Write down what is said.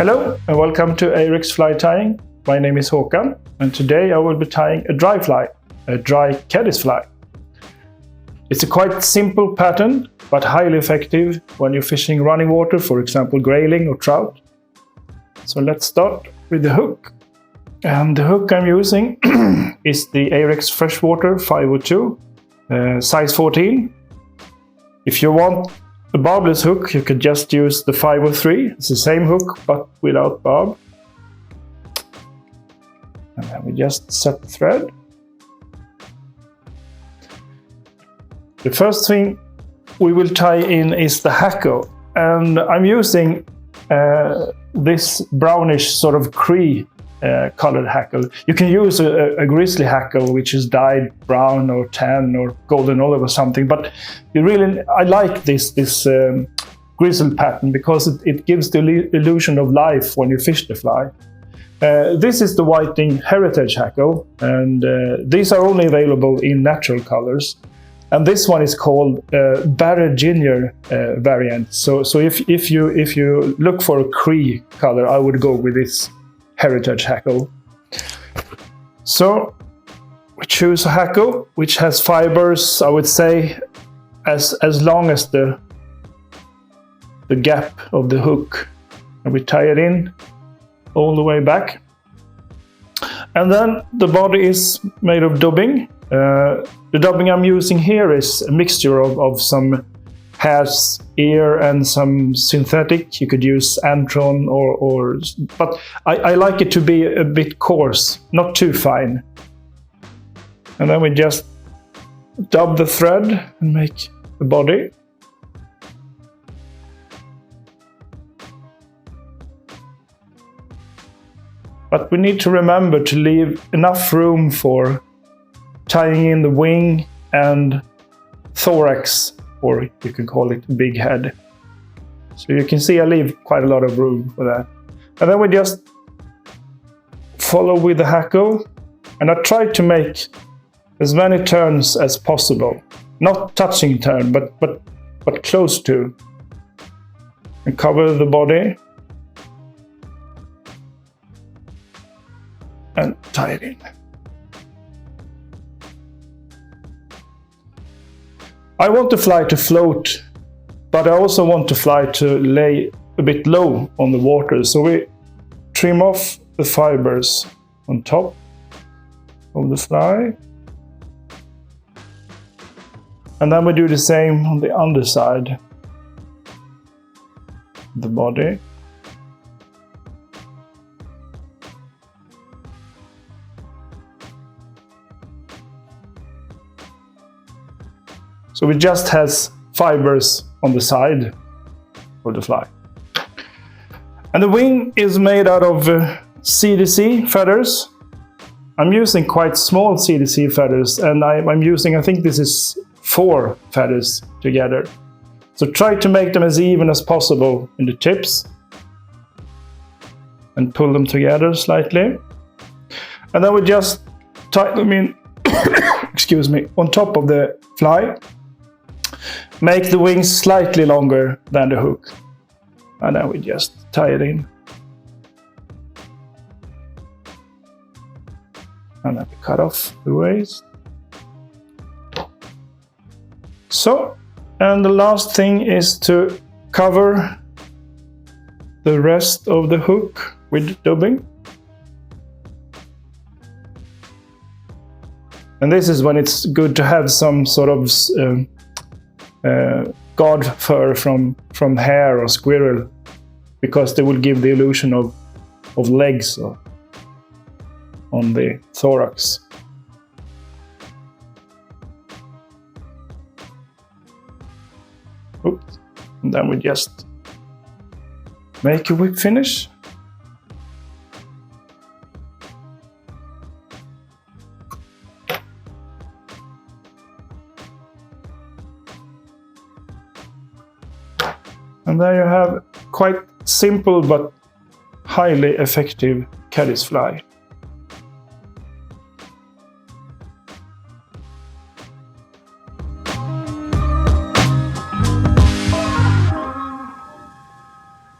Hello and welcome to Ahrex fly tying. My name is Håkan and today I will be tying a dry fly, a dry Caddisfly. It's a quite simple pattern but highly effective when you're fishing running water, for example Grayling or Trout. So let's start with the hook. And the hook I'm using is the Ahrex Freshwater 502, size 14. If you want a barbless hook, you could just use the 503. It's the same hook, but without barb. And then we just set the thread. The first thing we will tie in is the Hackle. And I'm using this brownish sort of Cree colored Hackle. You can use a Grizzly Hackle, which is dyed brown or tan or golden olive or something, but I like this Grizzly pattern because it gives the illusion of life when you fish the fly. This is the Whiting Heritage Hackle, and these are only available in natural colors. And this one is called Barred Ginger variant. So if you look for a Cree color, I would go with this Heritage Hackle. So we choose a Hackle which has fibers, I would say, as long as the gap of the hook, and we tie it in all the way back. And then the body is made of dubbing. The dubbing I'm using here is a mixture of some hare's ear and some synthetic. You could use Antron but I like it to be a bit coarse, not too fine. And then we just dub the thread and make the body. But we need to remember to leave enough room for tying in the wing and thorax, or you can call it big head. So you can see I leave quite a lot of room for that. And then we just follow with the Hackle, and I try to make as many turns as possible. Not touching turn, but close to. And cover the body. And tie it in. I want the fly to float, but I also want the fly to lay a bit low on the water. So we trim off the fibers on top of the fly. And then we do the same on the underside of the body. So it just has fibers on the side of the fly. And the wing is made out of CDC feathers. I'm using quite small CDC feathers, and I'm using, I think this is 4 feathers together. So try to make them as even as possible in the tips and pull them together slightly. And then we just tie them in excuse me, on top of the fly. Make the wings slightly longer than the hook. And then we just tie it in. And then we cut off the waist. So, and the last thing is to cover the rest of the hook with dubbing. And this is when it's good to have some sort of guard fur from hare or squirrel, because they will give the illusion of legs on the thorax. Oops. And then we just make a whip finish. And there you have quite simple but highly effective Caddisfly.